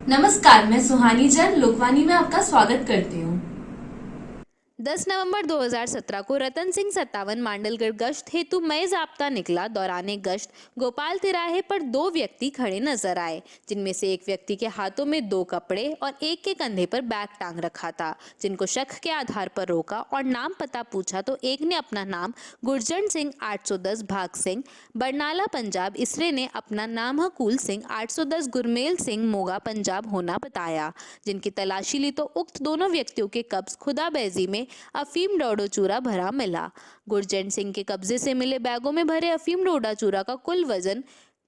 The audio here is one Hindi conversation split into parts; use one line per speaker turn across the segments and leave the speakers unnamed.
नमस्कार, मैं सुहानी जैन लोकवाणी में आपका स्वागत करती हूँ।
10 नवंबर 2017 को रतन सिंह 57 मांडलगढ़ गश्त हेतु मई जाब्ता निकला। दौरान गश्त गोपाल तिराहे पर 2 व्यक्ति खड़े नजर आए, जिनमें से एक व्यक्ति के हाथों में 2 कपड़े और एक के कंधे पर बैग टांग रखा था। जिनको शक के आधार पर रोका और नाम पता पूछा तो एक ने अपना नाम गुरजंट सिंह 810 भाग सिंह बरनाला पंजाब, इसरे ने अपना नाम हकूल सिंह 810 गुरमेल सिंह मोगा पंजाब होना बताया। जिनकी तलाशी ली तो उक्त दोनों व्यक्तियों के कब्ज खुदा बैजी में अफीम डोडा चूरा भरा मिला। गुरजंट सिंह के कब्जे से मिले बैगों में भरे अफीम डोडा चूरा का कुल वजन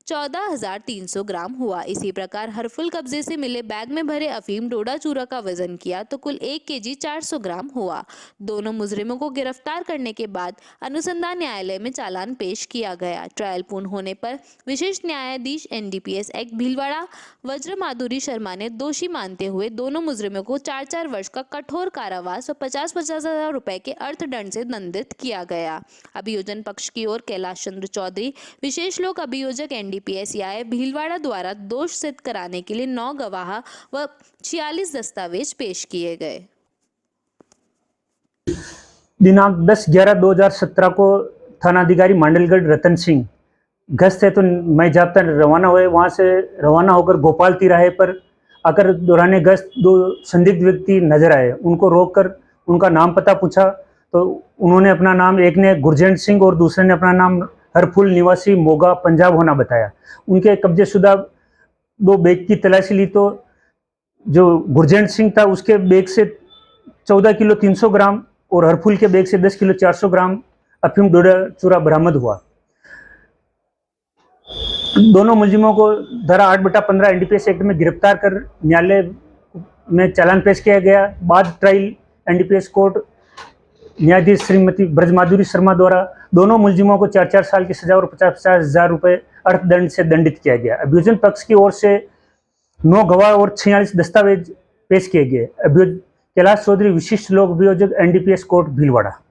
14,300 ग्राम हुआ। इसी प्रकार हरफुल कब्जे से मिले बैग में भरे अफीम डोडा चूरा का वजन किया तो कुल 1 केजी 400 ग्राम हुआ। दोनों मुजरिमों को गिरफ्तार करने के बाद अनुसंधान न्यायालय में चालान पेश किया गया। ट्रायल पूर्ण होने पर विशेष न्यायाधीश NDPS एक्ट भीलवाड़ा वज्र माधुरी शर्मा ने दोषी मानते हुए दोनों मुजरिमों को 4-4 वर्ष का कठोर कारावास और 50-50 हजार रुपए के अर्थदंड से दंडित किया गया। अभियोजन पक्ष की ओर कैलाश चंद्र चौधरी, विशेष लोक अभियोजक NDPS याय भीलवाड़ा द्वारा दोष सिद्ध कराने के लिए 9 गवाह व 46 दस्तावेज पेश किए गए।
दिनांक 10/11/2017 को थानाधिकारी मांडलगढ़ रतन सिंह गश्त है तो मैं जाब्ता रवाना हुए। वहाँ से रवाना होकर गोपाल तिराहे पर आकर दौरान गश्त 2 संदिग्ध व्यक्ति नजर आए। उनको रोककर उनका नाम पता पूछा तो उन्होंने अपना नाम, एक ने गुरजंट सिंह और दूसरे ने अपना नाम हरफुल निवासी मोगा पंजाब होना बताया। उनके कब्जे शुदा 2 बैग की तलाशी ली तो जो गुरजंट सिंह था उसके बैग से 14 किलो 300 ग्राम और हरफुल के बैग से 10 किलो 400 ग्राम अफीम डोडा चूरा बरामद हुआ। दोनों मुलजिमों को धारा 8/15 NDPS एक्ट में गिरफ्तार कर न्यायालय में चालान पेश किया गया। बाद ट्रायल NDPS कोर्ट न्यायाधीश श्रीमती ब्रजमाधुरी शर्मा द्वारा दोनों मुलजिमों को 4-4 साल की सजा और 50-50 हजार रुपये अर्थदंड से दंडित किया गया। अभियोजन पक्ष की ओर से 9 गवाह और 46 दस्तावेज पेश किए गए। अभियोजक कैलाश चौधरी, विशिष्ट लोक अभियोजक NDPS कोर्ट भीलवाड़ा।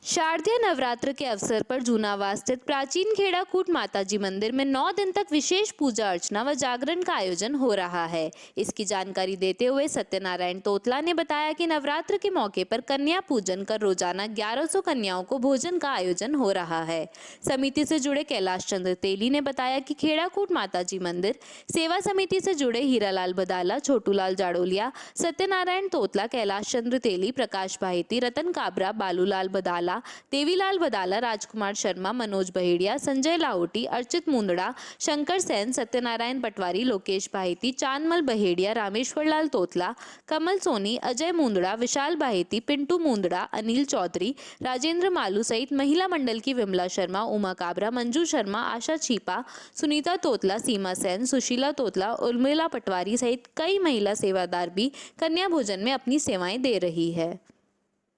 शारदीय नवरात्र के अवसर पर जूनावास स्थित प्राचीन खेड़ाकूट माताजी मंदिर में 9 दिन तक विशेष पूजा अर्चना व जागरण का आयोजन हो रहा है। इसकी जानकारी देते हुए सत्यनारायण तोतला ने बताया कि नवरात्र के मौके पर कन्या पूजन कर रोजाना 1100 कन्याओं को भोजन का आयोजन हो रहा है। समिति से जुड़े कैलाश चंद्र तेली ने बताया कि खेड़ाकूट माताजी मंदिर सेवा समिति से जुड़े हीरालाल बदाला, छोटूलाल जाड़ोलिया, सत्यनारायण तोतला, कैलाश चंद्र तेली, प्रकाश बाहिती, रतन काबरा, बालूलाल बदाला, देवीलाल बदाला, राजकुमार शर्मा, मनोज बहेड़िया, संजय लाहौटी, अर्चित मुंदड़ा, शंकर सेन, सत्यनारायण पटवारी, लोकेश बाहिती, चांदमल बहेड़िया, रामेश्वर लाल तोतला, कमल सोनी, अजय मुंदड़ा, विशाल बाहिती, पिंटू मुंदड़ा, अनिल चौधरी, राजेंद्र मालू सहित महिला मंडल की विमला शर्मा, उमा काबरा, मंजू शर्मा, आशा छीपा, सुनीता तोतला, सीमा सेन, सुशीला तोतला, उर्मिला पटवारी सहित कई महिला सेवादार भी कन्या भोजन में अपनी सेवाएं दे रही है।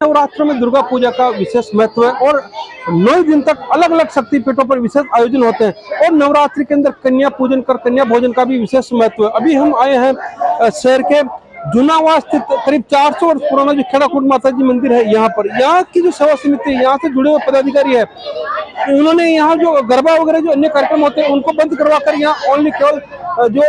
नवरात्र में दुर्गा पूजा का विशेष महत्व है और 9 दिन तक अलग अलग शक्तिपीठों पर विशेष आयोजन होते हैं और नवरात्रि के अंदर कन्या पूजन कर कन्या भोजन का भी विशेष महत्व है। अभी हम आए हैं शहर के जूनावास स्थित करीब 400 वर्ष पुराना जो खेड़ाकूट माताजी मंदिर है। यहाँ पर यहाँ की जो सेवा समिति है, यहाँ से जुड़े हुए पदाधिकारी है, उन्होंने यहाँ जो गरबा वगैरह जो अन्य कार्यक्रम होते हैं उनको बंद करवा कर यहाँ ओनली केवल जो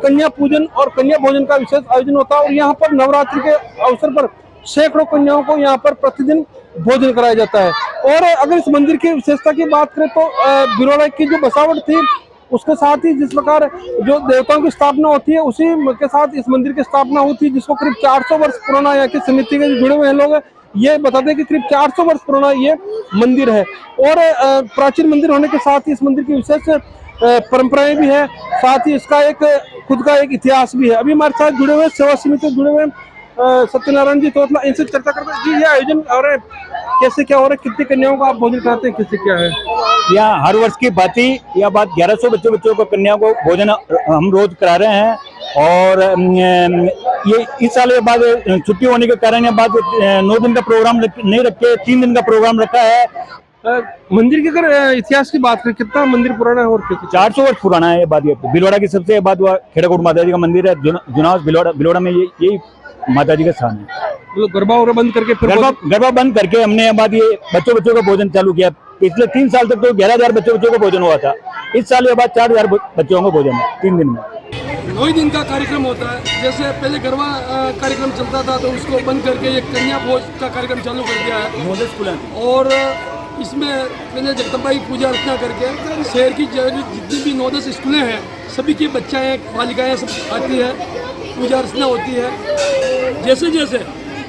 कन्या पूजन और कन्या भोजन का विशेष आयोजन होता है। और यहाँ पर नवरात्रि के अवसर पर सैकड़ों कन्याओं को यहाँ पर प्रतिदिन भोजन कराया जाता है। और अगर इस मंदिर की विशेषता की बात करें तो भीलवाड़ा की जो बसावट थी उसके साथ ही जिस प्रकार जो देवताओं की स्थापना होती है उसी के साथ इस मंदिर की स्थापना हुई थी, जिसको करीब 400 वर्ष पुराना यहाँ की समिति के जुड़े हुए हैं लोग ये बताते हैं कि करीब 400 वर्ष पुराना ये मंदिर है। और प्राचीन मंदिर होने के साथ ही इस मंदिर की विशेष परंपराएं भी है, साथ ही इसका एक खुद का एक इतिहास भी है। अभी हमारे साथ जुड़े हुए सेवा समिति से जुड़े हुए सत्यनारायण जी तोतला, इनसे चर्चा करते हैं। जी, ये आयोजन और कैसे क्या हो रहा है, कितनी कन्याओं का आप भोजन कराते हैं, किससे क्या है?
यहाँ हर वर्ष की बात ही यह बात 1100 बच्चों को कन्याओं को भोजन हम रोज करा रहे हैं। और ये इस साल के बाद छुट्टी होने के कारण ये बात 9 दिन का प्रोग्राम नहीं रखे, 3 दिन का प्रोग्राम रखा है।
मंदिर के अगर इतिहास की बात करें, कितना मंदिर पुराना है? और
400 वर्ष पुराना है ये बात। भीलवाड़ा की सबसे बात हुआ खेड़ाकूट माता जी का मंदिर है। जुनाव भीलवाड़ा में यही माता जी का स्थान है।
तो गरबा वगैरह बंद करके फिर
गरबा बंद करके हमने बाद ये बच्चों का भोजन चालू किया। पिछले 3 साल तक तो 11,000 बच्चों का भोजन हुआ था। इस साल ये बाद 4,000 बच्चों का भोजन है 3 दिन में।
9 दिन का कार्यक्रम होता है। जैसे पहले गरबा कार्यक्रम चलता था तो उसको बंद करके ये कन्या भोज का कार्यक्रम चालू कर दिया है। और इसमें पहले जगदम्बा की पूजा अर्चना करके शहर की जितनी भी 9-10 स्कूलें हैं सभी की बच्चाएँ बालिकाएँ सब आती है, पूजा अर्चना होती है। जैसे जैसे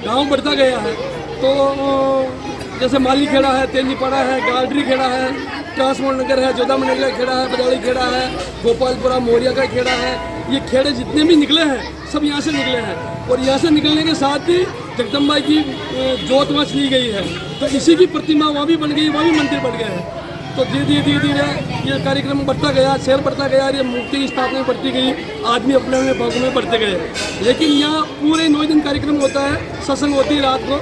गांव बढ़ता गया है तो जैसे माली खेड़ा है, तेलीपाड़ा है, गालडरी खेड़ा है, ट्रांसपोर्ट नगर है, जोधामन नगर का खेड़ा है, बदाली खेड़ा है, गोपालपुरा मोरिया का खेड़ा है। ये खेड़े जितने भी निकले हैं सब यहाँ से निकले हैं। और यहाँ से निकलने के साथ ही जगदम्बा की जोत वहाँ ली गई है, तो इसी की प्रतिमा वहाँ भी बन गई, वहाँ भी मंदिर बन गए हैं। तो धीरे धीरे ये कार्यक्रम बढ़ता गया, शहर बढ़ता गया, ये मूर्ति की स्थापना बढ़ती गई, आदमी अपने अपने भागों में बढ़ते गए। लेकिन यहाँ पूरे 9 दिन कार्यक्रम होता है, सत्संग होती है रात को,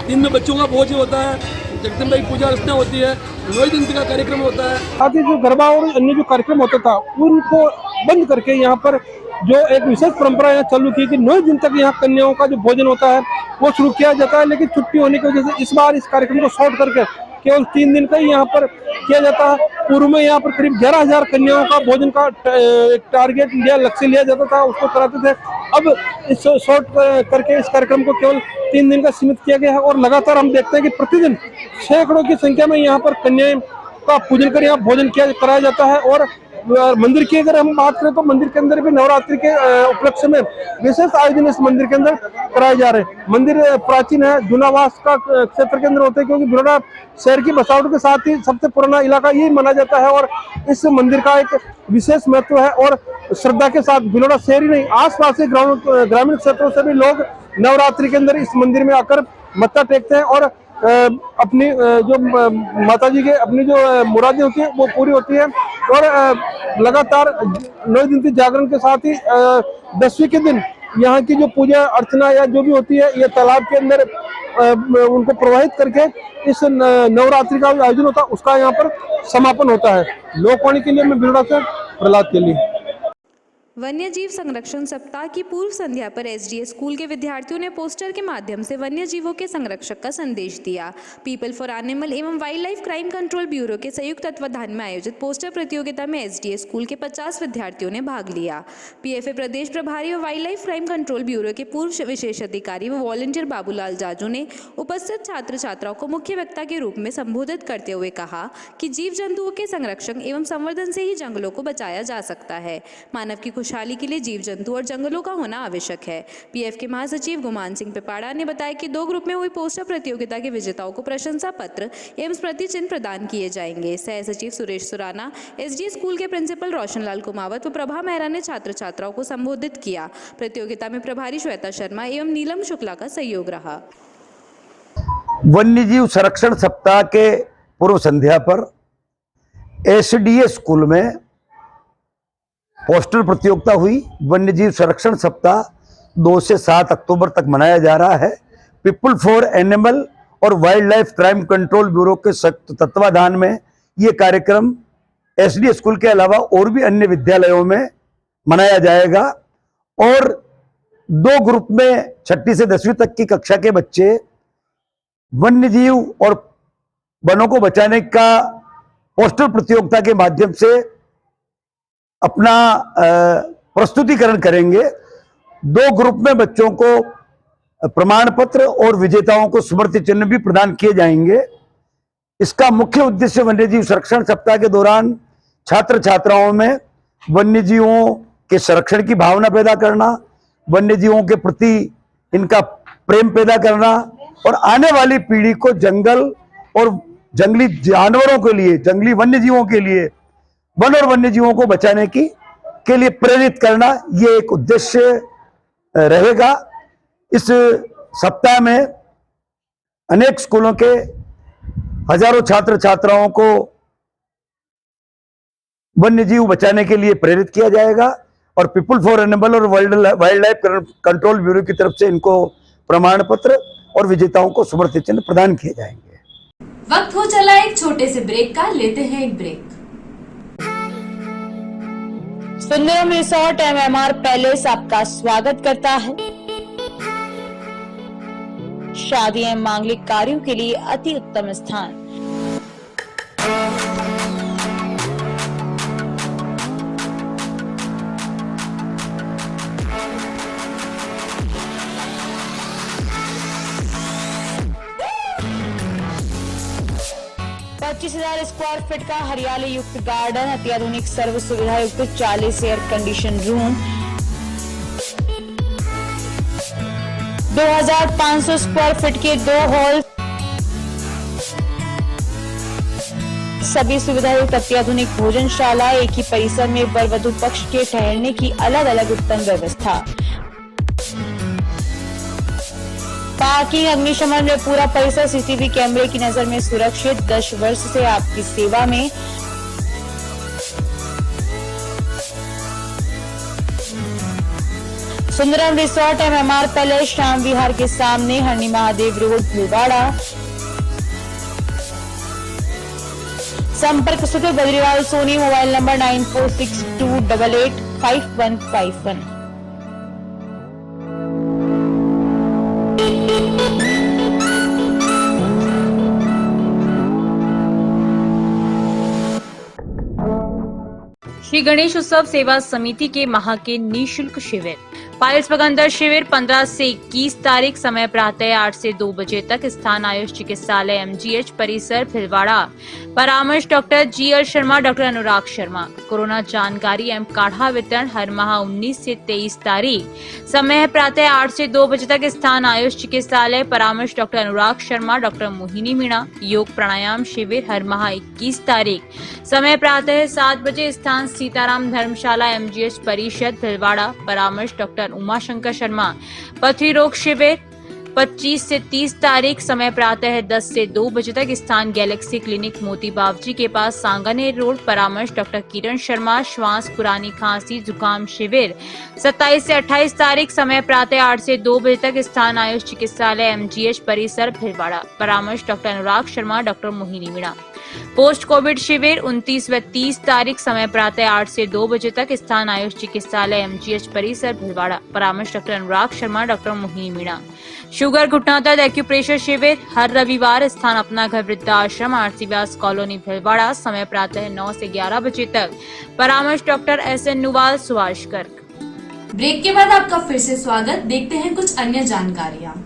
दिन में बच्चों का भोज होता है, जगदम्बा की पूजा अर्चना होती है, 9 दिन का कार्यक्रम होता है।
आगे जो गरबा और अन्य जो कार्यक्रम होता था उनको बंद करके यहाँ पर जो एक विशेष परंपरा यहाँ चालू की कि 9 दिन तक यहाँ कन्याओं का जो भोजन होता है वो शुरू किया जाता है। लेकिन छुट्टी होने की वजह से इस बार इस कार्यक्रम को शॉर्ट करके केवल 3 दिन का ही यहाँ पर किया जाता है। पूर्व में यहाँ पर करीब 11,000 कन्याओं का भोजन का एक टारगेट लिया, लक्ष्य लिया जाता था, उसको कराते थे। अब इस शॉर्ट करके इस कार्यक्रम को केवल 3 दिन का सीमित किया गया है। और लगातार हम देखते हैं कि प्रतिदिन सैकड़ों की संख्या में यहाँ पर कन्याएं का पूजन कर यहाँ भोजन कराया जाता है। और मंदिर की अगर हम बात करें तो मंदिर के अंदर भी नवरात्रि के उपलक्ष्य में विशेष आयोजन इस मंदिर के अंदर कराए जा रहे हैं। मंदिर प्राचीन है, जूनावास का क्षेत्र के अंदर होते हैं, क्योंकि भिलोड़ा शहर की बसावट के साथ ही सबसे पुराना इलाका यही माना जाता है। और इस मंदिर का एक विशेष महत्व है। और श्रद्धा के साथ भिलोड़ा शहर ही नहीं, आसपास के ग्रामीण क्षेत्रों से भी लोग नवरात्रि के अंदर इस मंदिर में आकर मत्था टेकते हैं और अपनी जो माता जी के अपनी जो मुरादें होती है वो पूरी होती है। और लगातार 9 दिन की जागरण के साथ ही 10वीं के दिन यहाँ की जो पूजा अर्चना या जो भी होती है ये तालाब के अंदर उनको प्रवाहित करके इस नवरात्रि का आयोजन होता है, उसका यहाँ पर समापन होता है। लोकवाणी के लिए मैं भिलोड़ा से प्रहलाद के लिए।
वन्य जीव संरक्षण सप्ताह की पूर्व संध्या पर एसडीएस स्कूल के विद्यार्थियों ने पोस्टर के माध्यम से वन्य जीवों के संरक्षक का संदेश दिया। पीपल फॉर एनिमल एवं wild life crime control bureau के संयुक्त तत्वाधान में आयोजित पोस्टर प्रतियोगिता में एसडीएस स्कूल के 50 विद्यार्थियों ने भाग लिया। पीएफए प्रदेश प्रभारी व wild life crime control bureau के पूर्व विशेष अधिकारी व वॉलंटियर बाबूलाल जाजू ने उपस्थित छात्र छात्राओं को मुख्य वक्ता के रूप में संबोधित करते हुए कहा कि जीव जंतुओं के संरक्षण एवं संवर्धन से ही जंगलों को बचाया जा सकता है। मानव की खुशहाली के लिए जीव जंतु और जंगलों का होना आवश्यक है। पीएफ के महासचिव गुमान सिंह पिपाड़ा ने बताया कि 2 ग्रुप में हुई पोस्टर प्रतियोगिता के विजेताओं को प्रशंसा पत्र एवं स्मृति चिन्ह प्रदान किए जाएंगे। सह सचिव सुरेश सुराना, एसडीएस स्कूल के प्रिंसिपल रोशनलाल कुमावत व प्रभा मेहरा ने छात्र छात्राओं को संबोधित किया। प्रतियोगिता में प्रभारी श्वेता शर्मा एवं नीलम शुक्ला का सहयोग रहा।
वन्यजीव संरक्षण सप्ताह के पूर्व संध्या पर एसडीएस स्कूल में पोस्टर प्रतियोगिता हुई। वन्यजीव संरक्षण सप्ताह 2 से 7 अक्टूबर तक मनाया जा रहा है। पीपल फॉर एनिमल और wild life crime control bureau के तत्वाधान में ये कार्यक्रम एसडीएस स्कूल के अलावा और भी अन्य विद्यालयों में मनाया जाएगा। और 2 ग्रुप में 6ठी से 10वीं तक की कक्षा के बच्चे वन्यजीव और वनों को बचाने का पोस्टर प्रतियोगिता के माध्यम से अपना प्रस्तुतिकरण करेंगे। 2 ग्रुप में बच्चों को प्रमाण पत्र और विजेताओं को स्मृति चिन्ह भी प्रदान किए जाएंगे। इसका मुख्य उद्देश्य वन्यजीव संरक्षण सप्ताह के दौरान छात्र छात्राओं में वन्यजीवों के संरक्षण की भावना पैदा करना, वन्यजीवों के प्रति इनका प्रेम पैदा करना और आने वाली पीढ़ी को जंगल और जंगली जानवरों के लिए, जंगली वन्यजीवों के लिए, वन और वन्यजीवों को बचाने के लिए प्रेरित करना, ये एक उद्देश्य रहेगा। इस सप्ताह में अनेक स्कूलों के हजारों छात्र छात्राओं को वन्यजीव बचाने के लिए प्रेरित किया जाएगा। और पीपल फॉर एनिमल और वाइल्ड लाइफ कंट्रोल ब्यूरो की तरफ से इनको प्रमाण पत्र और विजेताओं को स्मृति चिन्ह प्रदान किए जाएंगे।
वक्त हो चला एक छोटे से ब्रेक का, लेते हैं एक break.
Sundaram resort MMR palace आपका स्वागत करता है। शादी एवं मांगलिक कार्यों के लिए अति उत्तम स्थान। स्क्वायर फीट का हरियाली युक्त गार्डन, अत्याधुनिक सर्व सुविधा युक्त 40 air condition room, 2500 square feet के 2 हॉल, सभी सुविधा युक्त अत्याधुनिक भोजनशाला, एक ही परिसर में वर वधू पक्ष के ठहरने की अलग अलग उत्तम व्यवस्था, पार्किंग, अग्निशमन में पूरा परिसर सीसीटीवी कैमरे की नजर में सुरक्षित, 10 वर्ष से आपकी सेवा में। Sundaram resort MMR palace, Shyam Vihar के सामने, हरणी महादेव रोड, भीलवाड़ा। संपर्क सूत्र बद्रीलाल सोनी, मोबाइल नंबर 9462885151।
श्री गणेश उत्सव सेवा समिति के माह के निःशुल्क शिविर, पायल्स बगंदर शिविर 15 से 21 तारीख, समय प्रातः 8 से 2 बजे तक, स्थान आयुष चिकित्सालय MGH परिसर भीलवाड़ा, परामर्श doctor GL Sharma, doctor Anurag Sharma. Corona जानकारी एवं काढ़ा वितरण हर माह 19 से 23 तारीख, समय प्रातः 8 से 2 बजे तक, स्थान आयुष चिकित्सालय, परामर्श डॉक्टर अनुराग शर्मा, डॉक्टर मोहिनी मीणा। योग प्राणायाम शिविर हर माह 21 तारीख, समय प्रातः 7 बजे, स्थान सीताराम धर्मशाला MGH परिषद भीलवाड़ा, परामर्श डॉक्टर उमाशंकर शर्मा। पथरी रोग शिविर 25 से 30 तारीख, समय प्रातः 10 से 2 बजे तक, स्थान गैलेक्सी क्लिनिक मोती बावजी के पास सांगानेर रोड, परामर्श डॉक्टर किरण शर्मा। श्वास, पुरानी खांसी, जुकाम शिविर 27 से 28 तारीख, समय प्रातः 8 से 2 बजे तक, स्थान आयुष चिकित्सालय MGH परिसर भीलवाड़ा, परामर्श doctor Anurag Sharma, doctor Mohini Meena. Post covid शिविर 29 व 30 तारीख, समय प्रातः 8 से 2 बजे तक, स्थान आयुष चिकित्सालय MGH परिसर भीलवाड़ा, परामर्श doctor Anurag Sharma, doctor Mohini Meena. Sugar घुटना दर्द एक्यूप्रेशर शिविर हर रविवार, स्थान अपना घर वृद्धाश्रम आरसी व्यास कॉलोनी भीलवाड़ा, समय प्रातः 9 से 11 बजे तक, परामर्श doctor SN Nuwal, Subhash Garg.
Break के बाद आपका फिर से स्वागत। देखते हैं कुछ अन्य जानकारियाँ।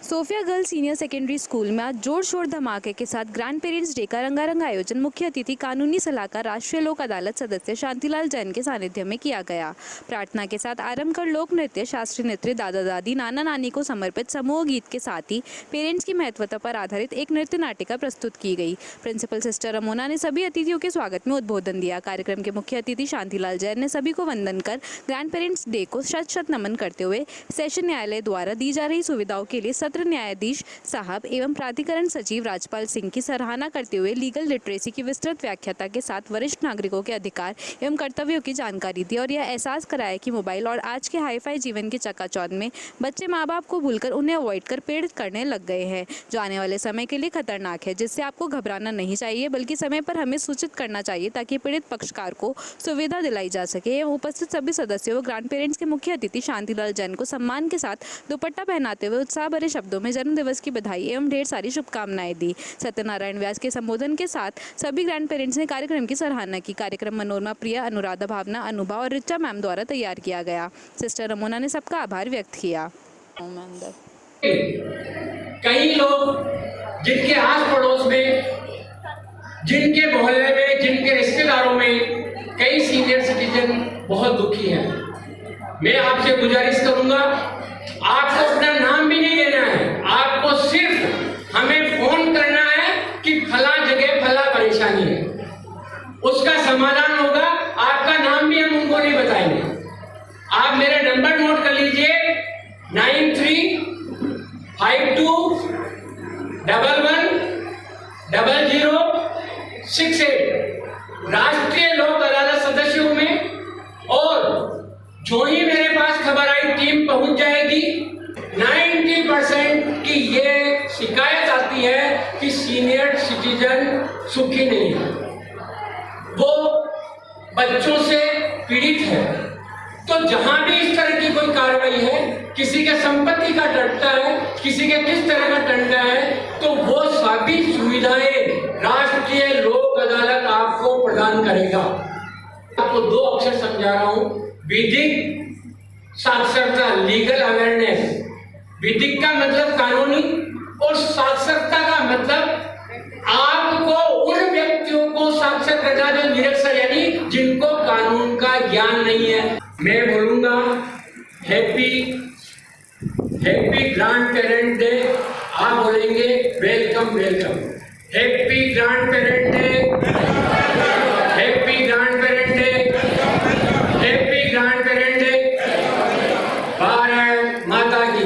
Sophia girls senior secondary school में आज जोर शोर धमाके के साथ ग्रैंड पेरेंट्स डे का रंगारंग आयोजन मुख्य अतिथि कानूनी सलाहकार राष्ट्रीय लोक अदालत सदस्य शांतिलाल जैन के सानिध्य में किया गया। प्रार्थना के साथ आरंभ कर लोक नृत्य, शास्त्रीय नृत्य, दादा दादी, नाना नानी को समर्पित समूह गीत के साथ ही पेरेंट्स की महत्वता पर आधारित एक नृत्य नाटिका प्रस्तुत की गई। प्रिंसिपल सिस्टर रमोना ने सभी अतिथियों के स्वागत में उद्बोधन दिया। कार्यक्रम के मुख्य अतिथि शांतिलाल जैन ने सभी को वंदन कर ग्रैंड पेरेंट्स डे को शत शत नमन करते हुए सेशन न्यायालय द्वारा दी जा रही सुविधाओं के लिए सत्र न्यायाधीश साहब एवं प्राधिकरण सचिव राजपाल सिंह की सराहना करते हुए लीगल लिटरेसी की विस्तृत व्याख्याता के साथ वरिष्ठ नागरिकों के अधिकार एवं कर्तव्यों की जानकारी दी और यह एहसास कराया कि मोबाइल और आज के हाईफाई जीवन के चकाचौंध में बच्चे माँ बाप को भूलकर उन्हें अवॉइड कर पीड़ित करने लग गए हैं, जो आने वाले समय के लिए खतरनाक है, जिससे आपको घबराना नहीं चाहिए बल्कि समय पर हमें सूचित करना चाहिए ताकि पीड़ित पक्षकार को सुविधा दिलाई जा सके। एवं उपस्थित सभी सदस्यों व ग्रैंड पेरेंट्स के मुख्य अतिथि शांतिलाल जैन को सम्मान के साथ दुपट्टा पहनाते हुए उत्साह भरे शब्दों में जन्म दिवस की बधाई एवं ढेर सारी शुभकामनाएं दी। सत्यनारायण व्यास के संबोधन के साथ सभी ग्रैंड पेरेंट्स ने कार्यक्रम की सराहना की। कार्यक्रम मनोरमा प्रिया, अनुराधा भावना, अनुभा और रिचा मैम द्वारा तैयार किया गया। सिस्टर रमोना ने सबका आभार व्यक्त किया।
कई लोग जिनके आस पड़ोस में, जिनके मोहल्ले में, जिनके रिश्तेदारों में कई सीनियर सिटीजन बहुत दुखी हैं। मैं आपसे गुजारिश करूंगा, आपको अपना नाम भी नहीं देना है, आपको सिर्फ हमें फोन करना है कि फला जगह फला परेशानी है, उसका समाधान होगा। आपका नाम भी हम उनको नहीं बताएंगे। आप मेरा नंबर नोट कर लीजिए, 9352110068। राष्ट्रीय लोक अदालत सदस्यों में, और जो ही मेरे पास खबर आई टीम पहुंच जाएगी। 90% की ये शिकायत आती है कि सीनियर सिटीजन सुखी नहीं है, वो बच्चों से पीड़ित है। तो जहां भी इस तरह की कोई कार्रवाई है, किसी के संपत्ति का डंडा है, किसी के किस तरह का डंडा है, तो वो सभी सुविधाएं राष्ट्रीय लोक अदालत आपको प्रदान करेगा। आपको 2 अक्षर समझा रहा हूं, विधिक साक्षरता, लीगल अवेयरनेस। विधिक का मतलब कानूनी और साक्षरता का मतलब आपको उन आरक्षण करना जो निरक्षर यानी जिनको कानून का ज्ञान नहीं है। मैं बोलूंगा हैप्पी ग्रैंड पेरेंट डे, आप बोलेंगे welcome welcome. Happy grand parent day, happy grand parent day, happy grand parent day. Bharat माता की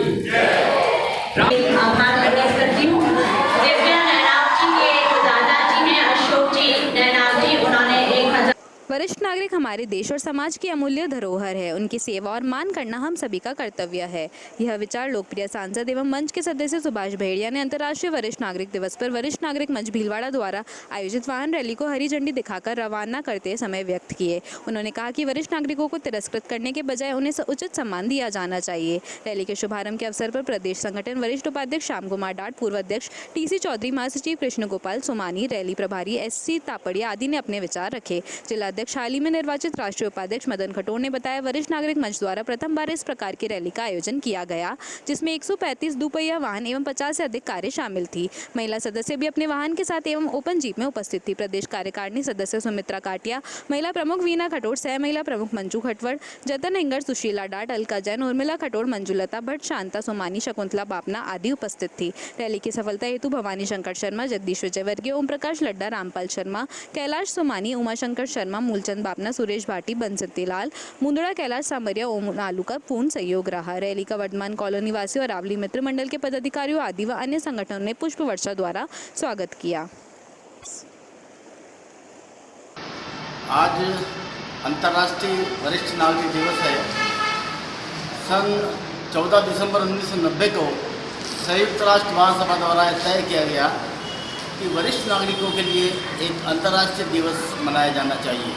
आभार प्रकट करती हूँ। दिव्या नैनाव जी के दादाजी हैं अशोक जी नैनाव जी, उन्होंने 1000।
वरिष्ठ नागरिक हमारे देश और समाज की अमूल्य धरोहर है। उनकी सेवा और मान करना हम सभी का कर्तव्य है। यह विचार लोकप्रिय सांसद एवं मंच के सदस्य सुभाष भेड़िया ने अंतर्राष्ट्रीय वरिष्ठ नागरिक दिवस पर वरिष्ठ नागरिक मंच भीलवाड़ा द्वारा आयोजित वाहन रैली को हरी झंडी दिखाकर रवाना करते समय व्यक्त किए। उन्होंने कहा कि वरिष्ठ नागरिकों को तिरस्कृत करने के बजाय उन्हें उचित सम्मान दिया जाना चाहिए। रैली के शुभारंभ के अवसर पर प्रदेश संगठन वरिष्ठ उपाध्यक्ष श्याम कुमार डाट, पूर्व अध्यक्ष टीसी चौधरी, महासचिव कृष्ण गोपाल सोमानी, रैली प्रभारी SC तापड़िया आदि ने अपने विचार रखे। जिला अध्यक्ष हाल ही में निर्वाचित राष्ट्रीय उपाध्यक्ष मदन खटोर ने बताया, वरिष्ठ नागरिक मंच द्वारा प्रथम बार इस प्रकार की रैली का आयोजन किया गया, जिसमें 135 दुपहिया वाहन एवं 50 से अधिक कारें शामिल थी। महिला सदस्य भी अपने वाहन के साथ एवं ओपन जीप में उपस्थित थी। प्रदेश कार्यकारिणी सदस्य सुमित्रा काटिया, महिला प्रमुख वीना खटोर, सह महिला प्रमुख मंजू खटवड़, जतन हिंगर, सुशीला डाट, अलका जैन, उर्मिला खटोर, मंजुलता भट्ट, शांता सोमानी, शकुंतला बापना आदि उपस्थित थी। रैली की सफलता हेतु भवानी शंकर शर्मा, जगदीश विजयवर्गीय, ओम प्रकाश लड्डा, रामपाल शर्मा, कैलाश सोमानी, उमाशंकर शर्मा, मूलचंद बापना, सुरेश भाटी, बंसती लाल, मुंदड़ा, कैलाश सामरिया, ओम नालू का पूर्ण सहयोग रहा। रैली का वर्धमान कॉलोनी वासियों और रावली मित्र मंडल के पदाधिकारियों आदि व अन्य संगठनों ने पुष्प वर्षा द्वारा स्वागत किया।
आज अंतर्राष्ट्रीय वरिष्ठ नागरिक दिवस है। सन 14 दिसंबर 1990 को संयुक्त राष्ट्र महासभा द्वारा तय किया गया कि वरिष्ठ नागरिकों के लिए एक अंतर्राष्ट्रीय दिवस मनाया जाना चाहिए।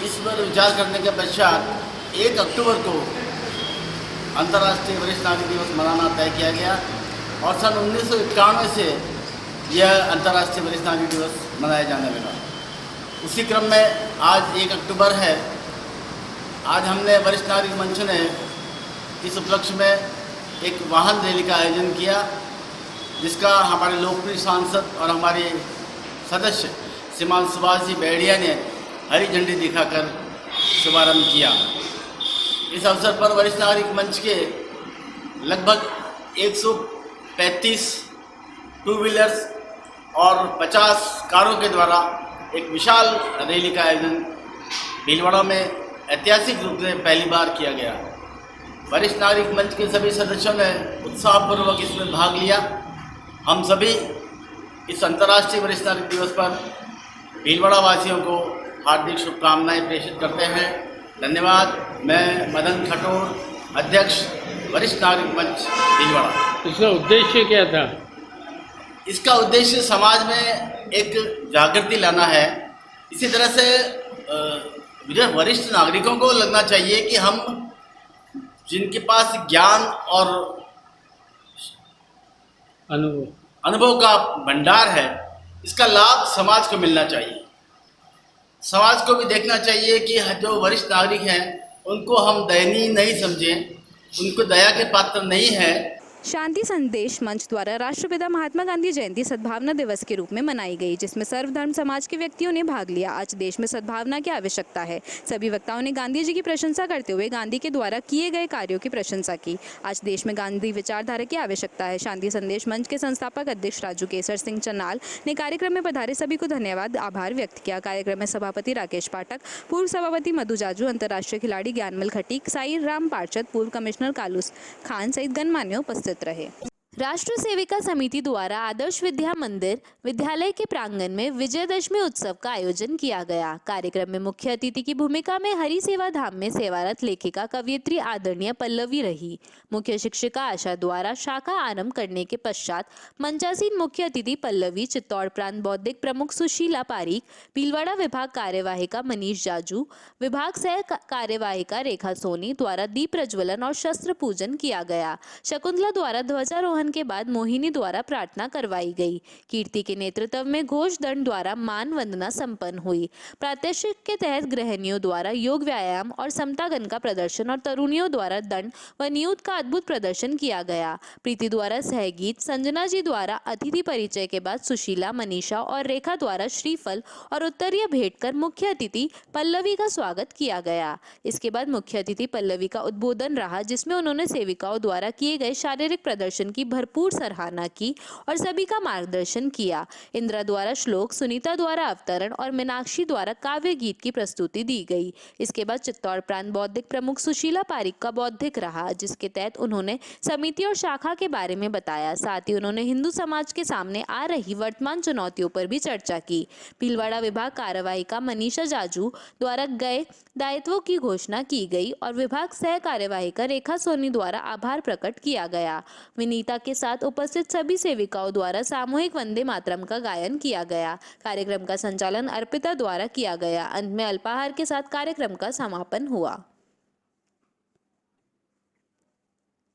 इस पर विचार करने के पश्चात 1 अक्टूबर को अंतर्राष्ट्रीय वरिष्ठ नागरिक दिवस मनाना तय किया गया और सन 1991 से यह अंतर्राष्ट्रीय वरिष्ठ नागरिक दिवस मनाया जाने लगा। उसी क्रम में आज 1 अक्टूबर है। आज हमने वरिष्ठ नागरिक मंच ने इस उपलक्ष्य में एक वाहन रैली का आयोजन किया, जिसका हमारे लोकप्रिय सांसद और हमारे सदस्य श्रीमान सुभाष जी भेड़िया ने हरी झंडी दिखाकर शुभारंभ किया। इस अवसर पर वरिष्ठ नागरिक मंच के लगभग 135 टू व्हीलर्स और 50 कारों के द्वारा एक विशाल रैली का आयोजन भीलवाड़ा में ऐतिहासिक रूप से पहली बार किया गया। वरिष्ठ नागरिक मंच के सभी सदस्यों ने उत्साहपूर्वक इसमें भाग लिया। हम सभी इस अंतर्राष्ट्रीय वरिष्ठ नागरिक दिवस पर भीलवाड़ा वासियों को हार्दिक शुभकामनाएं प्रेषित करते हैं। धन्यवाद। मैं मदन खटोर, अध्यक्ष वरिष्ठ नागरिक मंच भीलवाड़ा।
इसका उद्देश्य क्या था?
इसका उद्देश्य समाज में एक जागृति लाना है। इसी तरह से जो वरिष्ठ नागरिकों को लगना चाहिए कि हम जिनके पास ज्ञान और अनुभव का भंडार है, इसका लाभ समाज को मिलना चाहिए। समाज को भी देखना चाहिए कि जो वरिष्ठ नागरिक हैं उनको हम दयनीय नहीं समझें, उनको दया के पात्र नहीं है।
शांति संदेश मंच द्वारा राष्ट्रपिता महात्मा गांधी जयंती सद्भावना दिवस के रूप में मनाई गई, जिसमें सर्वधर्म समाज के व्यक्तियों ने भाग लिया। आज देश में सद्भावना की आवश्यकता है। सभी वक्ताओं ने गांधी जी की प्रशंसा करते हुए गांधी के द्वारा किए गए कार्यों की प्रशंसा की। आज देश में गांधी विचारधारा की आवश्यकता है। शांति संदेश मंच के संस्थापक अध्यक्ष राजू केसर सिंह चन्नाल ने कार्यक्रम में पधारे सभी को धन्यवाद आभार व्यक्त किया। कार्यक्रम में सभापति राकेश पाठक, पूर्व सभापति मधु जाजू, अंतर्राष्ट्रीय खिलाड़ी ज्ञानमल खटीक, साई राम पार्षद, पूर्व कमिश्नर कालूस खान सहित गणमान्य उपस्थित रहे। राष्ट्र सेविका समिति द्वारा आदर्श विद्या मंदिर विद्यालय के प्रांगण में विजयदशमी उत्सव का आयोजन किया गया। कार्यक्रम में मुख्य अतिथि की भूमिका में हरि सेवा धाम में सेवारत लेखिका कवयित्री आदरणीय पल्लवी रही। मुख्य शिक्षिका आशा द्वारा शाखा आरंभ करने के पश्चात मंचासीन मुख्य अतिथि पल्लवी, चित्तौड़ प्रांत बौद्धिक प्रमुख सुशीला पारीक, भीलवाड़ा विभाग कार्यवाहिका मनीष जाजू, विभाग सह कार्यवाहिका रेखा सोनी द्वारा दीप प्रज्वलन और शस्त्र पूजन किया गया। शकुंतला द्वारा ध्वजारोहण आवाहन के बाद मोहिनी द्वारा प्रार्थना करवाई गई। कीर्ति के नेतृत्व में घोष दंड द्वारा मान वंदना संपन्न हुई। प्रात्यक्षिक के तहत गृहिणियों द्वारा योग व्यायाम और समतागन का प्रदर्शन और तरुणियों द्वारा दंड व नियुद्ध का अद्भुत प्रदर्शन किया गया। प्रीति द्वारा सहगीत, संजना जी द्वारा अतिथि परिचय के बाद सुशीला, मनीषा और रेखा द्वारा श्रीफल और उत्तरीय भेंट कर मुख्य अतिथि पल्लवी का स्वागत किया गया। इसके बाद मुख्य अतिथि पल्लवी का उद्बोधन रहा, जिसमें उन्होंने सेविकाओं द्वारा किए गए शारीरिक प्रदर्शन की भरपूर सराहना की और सभी का मार्गदर्शन किया। इंदिरा द्वारा श्लोक, सुनीता द्वारा अवतरण और मीनाक्षी द्वारा काव्य गीत की प्रस्तुति दी गई। इसके बाद चित्तौड़ प्रांत बौद्धिक प्रमुख सुशीला पारिक का बौद्धिक रहा, जिसके तहत उन्होंने समिति और शाखा के बारे में बताया। साथ ही उन्होंने हिंदू समाज के सामने आ रही वर्तमान चुनौतियों पर भी चर्चा की। भीलवाड़ा विभाग कार्यवाही का मनीषा जाजू द्वारा गए दायित्वों की घोषणा की गई और विभाग सह कार्यवाही का रेखा सोनी द्वारा आभार प्रकट किया गया। विनीता के साथ उपस्थित सभी सेविकाओं द्वारा सामूहिक वंदे मातरम का गायन किया गया। कार्यक्रम का संचालन अर्पिता द्वारा किया गया। अंत में अल्पाहार के साथ कार्यक्रम का समापन हुआ।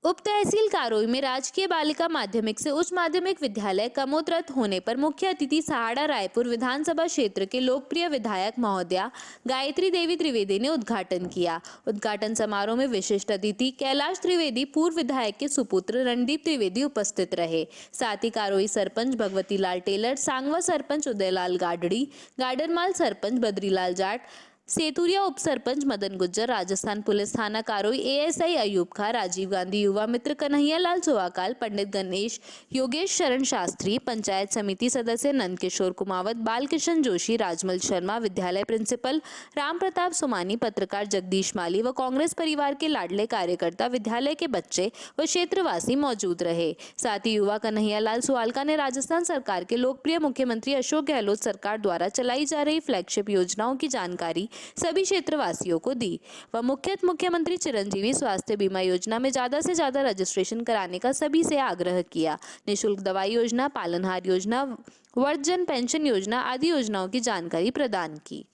उप तहसील कारोई में राजकीय बालिका माध्यमिक से उच्च माध्यमिक विद्यालय कमोत्रत होने पर मुख्य अतिथि सहाड़ा रायपुर विधानसभा क्षेत्र के लोकप्रिय विधायक महोदया गायत्री देवी त्रिवेदी ने उद्घाटन किया। उद्घाटन समारोह में विशिष्ट अतिथि कैलाश त्रिवेदी, पूर्व विधायक के सुपुत्र रणदीप त्रिवेदी उपस्थित रहे। साथ ही कारोई सरपंच भगवती लाल टेलर, सांगवा सरपंच उदयलाल गाडड़ी, गाडरमाल सरपंच बद्रीलाल जाट, सेतुरिया उप सरपंच मदन गुज्जर, राजस्थान पुलिस थाना कारोई एएसआई अयूब खां, राजीव गांधी युवा मित्र कन्हैया लाल सोहाकाल, पंडित गणेश योगेश शरण शास्त्री, पंचायत समिति सदस्य नंद किशोर कुमावत, बालकिशन जोशी, राजमल शर्मा, विद्यालय प्रिंसिपल राम प्रताप सुमानी, पत्रकार जगदीश माली व कांग्रेस परिवार के लाडले कार्यकर्ता, विद्यालय के बच्चे व क्षेत्रवासी मौजूद रहे। साथ ही युवा कन्हैया लाल सोहालका ने राजस्थान सरकार के लोकप्रिय मुख्यमंत्री अशोक गहलोत सरकार द्वारा चलाई जा रही फ्लैगशिप योजनाओं की जानकारी सभी क्षेत्रवासियों को दी व मुख्यमंत्री चिरंजीवी स्वास्थ्य बीमा योजना में ज्यादा से ज्यादा रजिस्ट्रेशन कराने का सभी से आग्रह किया। निःशुल्क दवाई योजना, पालनहार योजना, वृद्धजन पेंशन योजना आदि योजनाओं की जानकारी प्रदान की।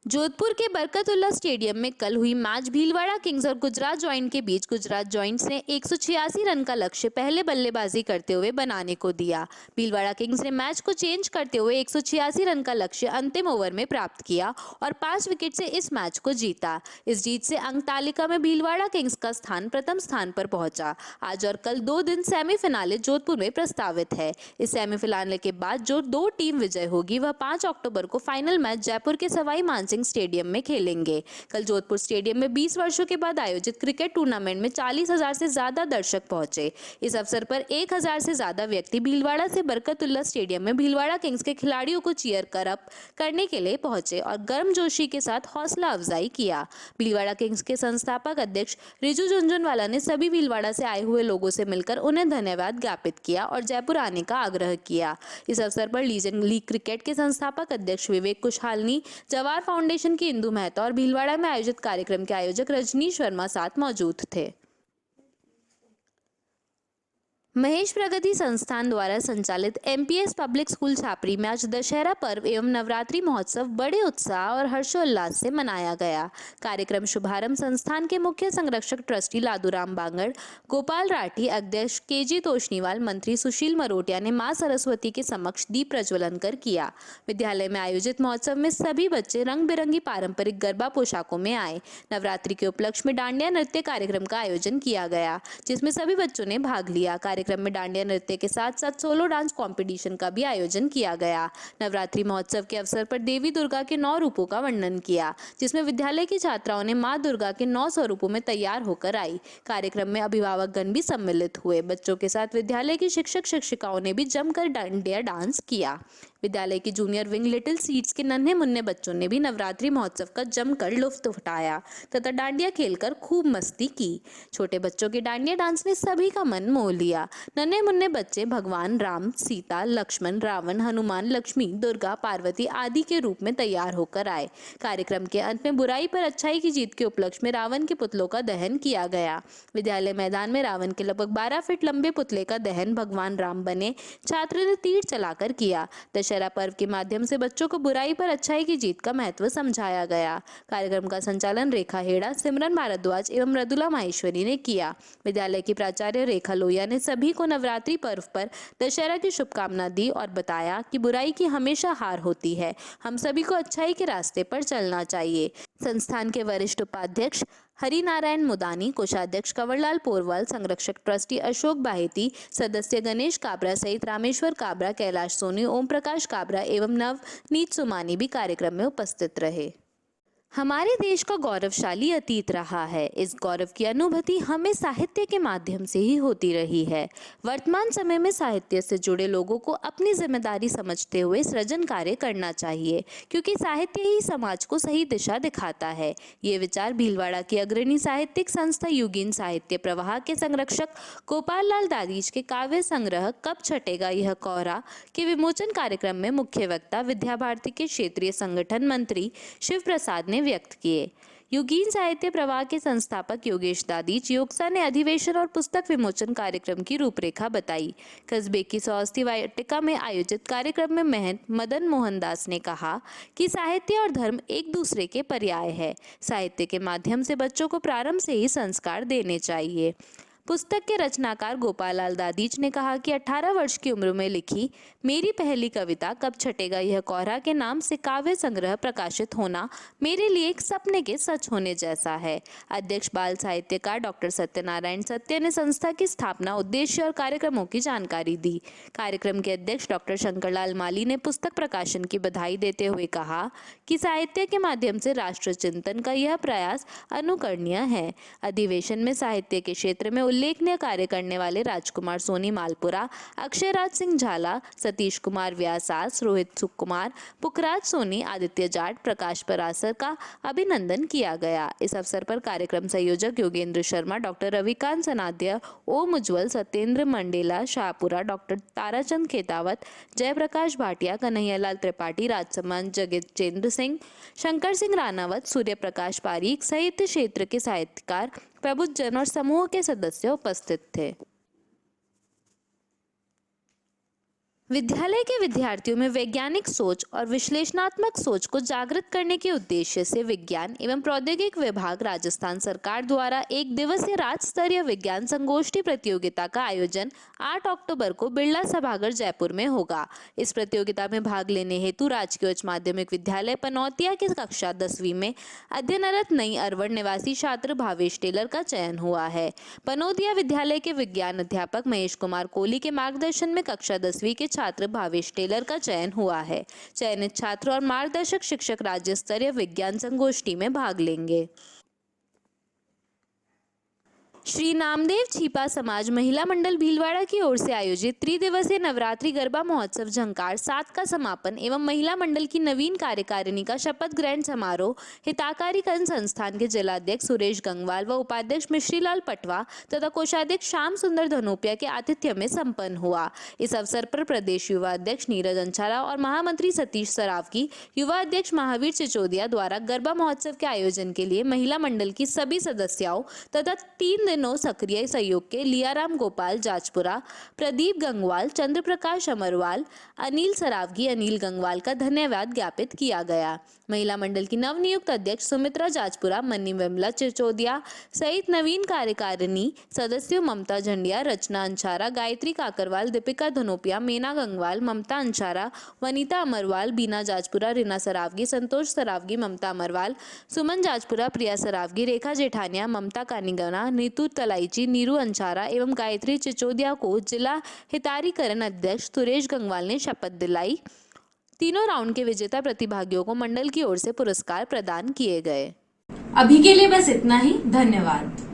जोधपुर के बरकतुल्ला स्टेडियम में कल हुई मैच भीलवाड़ा किंग्स और गुजरात जॉइंट के बीच गुजरात जॉइंट्स ने 186 रन का लक्ष्य पहले बल्लेबाजी करते हुए बनाने को दिया। भीलवाड़ा किंग्स ने मैच को चेंज करते हुए 186 रन का लक्ष्य अंतिम ओवर में प्राप्त किया और 5 विकेट से इस मैच को जीता। इस जीत से अंक तालिका में भीलवाड़ा किंग्स का स्थान प्रथम स्थान पर पहुंचा। आज और कल 2 दिन सेमीफिनाले जोधपुर में प्रस्तावित है। इस सेमीफिनाले के बाद जो 2 टीम विजय होगी वह 5 अक्टूबर को फाइनल मैच जयपुर के सवाई मानसिंह स्टेडियम में खेलेंगे। कल जोधपुर स्टेडियम में 20 वर्षों के बाद आयोजित क्रिकेट टूर्नामेंट में 40,000 से ज्यादा दर्शक पहुंचे। इस अवसर पर 1,000 से ज्यादा व्यक्ति भीलवाड़ा से बरकतुल्ला स्टेडियम में भीलवाड़ा किंग्स के खिलाड़ियों को चीयर अप करने के लिए पहुंचे और गर्मजोशी के साथ हौसला अफजाई किया। भीलवाड़ा किंग्स के संस्थापक अध्यक्ष रिजू झुनझुनवाला ने सभी भीलवाड़ा से आए हुए लोगों से मिलकर उन्हें धन्यवाद ज्ञापित किया और जयपुर आने का आग्रह किया। इस अवसर पर लीजेंड लीग क्रिकेट के संस्थापक अध्यक्ष विवेक कुशहालनी, जवाहर फाउंडेशन की इंदु मेहता और भीलवाड़ा में आयोजित कार्यक्रम के आयोजक रजनीश वर्मा साथ मौजूद थे। महेश प्रगति संस्थान द्वारा संचालित एमपीएस पब्लिक स्कूल छापरी में आज दशहरा पर्व एवं नवरात्रि महोत्सव बड़े उत्साह और हर्षोल्लास से मनाया गया। कार्यक्रम शुभारंभ संस्थान के मुख्य संरक्षक ट्रस्टी लादूराम बांगड़, गोपाल राठी, अध्यक्ष केजी तोशनीवाल, मंत्री सुशील मरोटिया ने मां सरस्वती के समक्ष दीप प्रज्वलन कर किया। विद्यालय में आयोजित महोत्सव में सभी बच्चे रंग बिरंगी पारंपरिक गरबा पोशाकों में आए। नवरात्रि के उपलक्ष्य में डांडिया नृत्य कार्यक्रम का आयोजन किया गया, जिसमें सभी बच्चों ने भाग लिया। कार्यक्रम में डांडिया नृत्य के साथ साथ सोलो डांस कंपटीशन का भी आयोजन किया गया। नवरात्रि महोत्सव के अवसर पर देवी दुर्गा के 9 रूपों का वर्णन किया, जिसमें विद्यालय की छात्राओं ने मां दुर्गा के 9 स्वरूपों में तैयार होकर आई। कार्यक्रम में अभिभावकगण भी सम्मिलित हुए। बच्चों के साथ विद्यालय की शिक्षक शिक्षिकाओं ने भी जमकर डांडिया डांस किया। विद्यालय की जूनियर विंग लिटिल सीड्स के नन्हे मुन्ने बच्चों ने भी नवरात्रि महोत्सव का जमकर लुत्फ उठाया तथा डांडिया खेलकर खूब मस्ती की। छोटे बच्चों के डांडिया डांस ने सभी का मन मोह लिया। नन्हे मुन्ने बच्चे भगवान राम, सीता, लक्ष्मण, रावण, हनुमान, लक्ष्मी, दुर्गा, पार्वती आदि के रूप में तैयार होकर आए। कार्यक्रम के अंत में बुराई पर अच्छाई की जीत के उपलक्ष्य में रावण के पुतलों का दहन किया गया। विद्यालय मैदान में रावण के लगभग 12 फीट लंबे पुतले का दहन भगवान राम बने छात्र ने तीर चलाकर किया। दशहरा पर्व के माध्यम से बच्चों को बुराई पर अच्छाई की जीत का महत्व समझाया गया। कार्यक्रम का संचालन रेखा हेड़ा, सिमरन भारद्वाज एवं मृदुला माहेश्वरी ने किया। विद्यालय की प्राचार्य रेखा लोहिया ने सभी को नवरात्रि पर्व पर दशहरा की शुभकामना दी और बताया कि बुराई की हमेशा हार होती है, हम सभी को अच्छाई के रास्ते पर चलना चाहिए। संस्थान के वरिष्ठ उपाध्यक्ष हरिनारायण मुदानी, कोषाध्यक्ष कंवरलाल पोरवाल, संरक्षक ट्रस्टी अशोक बाहेती, सदस्य गणेश काबरा सहित रामेश्वर काबरा, कैलाश सोनी, ओम प्रकाश काबरा एवं नवनीत सुमानी भी कार्यक्रम में उपस्थित रहे। हमारे देश का गौरवशाली अतीत रहा है। इस गौरव की अनुभूति हमें साहित्य के माध्यम से ही होती रही है। वर्तमान समय में साहित्य से जुड़े लोगों को अपनी जिम्मेदारी समझते हुए सृजन कार्य करना चाहिए, क्योंकि साहित्य ही समाज को सही दिशा दिखाता है। ये विचार भीलवाड़ा की अग्रणी साहित्यिक संस्था युगीन साहित्य प्रवाह के संरक्षक गोपाल लाल दादीज के काव्य संग्रह कब छटेगा यह कोहरा के विमोचन कार्यक्रम में मुख्य वक्ता विद्या भारती के क्षेत्रीय संगठन मंत्री शिव प्रसाद ने व्यक्त किए। युगीन साहित्य प्रवाह के संस्थापक योगेश दादीज योगसा ने अधिवेशन और पुस्तक विमोचन कार्यक्रम की रूपरेखा बताई। कस्बे की स्वास्थ्य वाटिका में आयोजित कार्यक्रम में महंत मदन मोहन दास ने कहा कि साहित्य और धर्म एक दूसरे के पर्याय है। साहित्य के माध्यम से बच्चों को प्रारंभ से ही संस्कार देने चाहिए। पुस्तक के रचनाकार गोपाल लाल दादीज ने कहा कि 18 वर्ष की उम्र में लिखी मेरी पहली कविता कब छटेगा यह कोहरा के नाम से काव्य संग्रह प्रकाशित होना मेरे लिए एक सपने के सच होने जैसा है। अध्यक्ष बाल साहित्यकार डॉक्टर सत्यनारायण सत्य ने संस्था की स्थापना, उद्देश्य और कार्यक्रमों की जानकारी दी। कार्यक्रम के अध्यक्ष डॉक्टर शंकरलाल माली ने पुस्तक प्रकाशन की बधाई देते हुए कहा कि साहित्य के माध्यम से राष्ट्र चिंतन का यह प्रयास अनुकरणीय है। अधिवेशन में साहित्य के क्षेत्र में उल्लेखनीय कार्य करने वाले राजकुमार सोनी मालपुरा, अक्षय राज सिंह झाला, सतीश कुमार व्यासास, रोहित सुकुमार, पुखराज सोनी, आदित्य जाट, प्रकाश परासर का अभिनंदन किया गया। इस अवसर पर कार्यक्रम संयोजक योगेंद्र शर्मा, डॉक्टर रविकांत सनाध्य, ओम उज्ज्वल, सत्येंद्र मंडेला, शाहपुरा, डॉक्टर ताराचंद खेतावत, जयप्रकाश भाटिया, कन्हैयालाल त्रिपाठी, राजसमान जगतचंद्र सिंह, शंकर सिंह रानावत, सूर्य प्रकाश पारीक, साहित्य क्षेत्र के साहित्यकार, प्रबुद्ध जन और समूह के सदस्य उपस्थित थे। विद्यालय के विद्यार्थियों में वैज्ञानिक सोच और विश्लेषणात्मक सोच को जागृत करने के उद्देश्य से विज्ञान एवं प्रौद्योगिकी विभाग राजस्थान सरकार द्वारा एक दिवसीय राज्य स्तरीय विज्ञान संगोष्ठी प्रतियोगिता का आयोजन 8 अक्टूबर को बिरला सभागार जयपुर में होगा। इस प्रतियोगिता में भाग लेने हेतु राजकीय उच्च माध्यमिक विद्यालय पनौतिया की कक्षा 10वीं में अध्ययनरत नई अरवड़ निवासी छात्र भावेश टेलर का चयन हुआ है। पनौतिया विद्यालय के विज्ञान अध्यापक महेश कुमार कोहली के मार्गदर्शन में कक्षा 10वीं के छात्र भावेश टेलर का चयन हुआ है। चयनित छात्र और मार्गदर्शक शिक्षक राज्य स्तरीय विज्ञान संगोष्ठी में भाग लेंगे। श्री नामदेव छिपा समाज महिला मंडल भीलवाड़ा की ओर से आयोजित त्रिदिवसीय नवरात्रि गरबा महोत्सव झंकार 7 का समापन एवं महिला मंडल की नवीन कार्यकारिणी का शपथ ग्रहण समारोह हिताकारी करण संस्थान के जिलाध्यक्ष सुरेश गंगवाल व उपाध्यक्ष मिश्रीलाल पटवा तथा कोषाध्यक्ष श्याम सुंदर धनोपिया के आतिथ्य में संपन्न हुआ। इस अवसर पर प्रदेश युवा अध्यक्ष नीरज अंचारा और महामंत्री सतीश सरावगी, युवा अध्यक्ष महावीर चिचोदिया द्वारा गरबा महोत्सव के आयोजन के लिए महिला मंडल की सभी सदस्यों तथा 3 दिनों सक्रिय सहयोग के लियाराम गोपाल जाजपुरा, प्रदीप गंगवाल, चंद्र प्रकाश अमरवाल, अनिल सरावगी, अनिल गंगवाल का धन्यवाद ज्ञापित किया गया। महिला मंडल की नवनियुक्त अध्यक्ष सुमित्रा जाजपुरा, मन्नी विमला चिचोदिया सहित नवीन कार्यकारिणी सदस्यों ममता झंडिया, रचना अंचारा, गायत्री काकरवाल, दीपिका धनोपिया, मीना गंगवाल, ममता अंचारा, वनीता अमरवाल, बीना जाजपुरा, रीना सरावगी, संतोष सरावगी, ममता अमरवाल, सुमन जाजपुरा, प्रिया सरावगी, रेखा जेठानिया, ममता कानीगना, नीतू तलाईची, नीरू अंचारा एवं गायत्री चिचोदिया को जिला हितारीकरण अध्यक्ष सुरेश गंगवाल ने शपथ दिलाई। तीनों राउंड के विजेता प्रतिभागियों को मंडल की ओर से पुरस्कार प्रदान किए गए।
अभी के लिए बस इतना ही। धन्यवाद।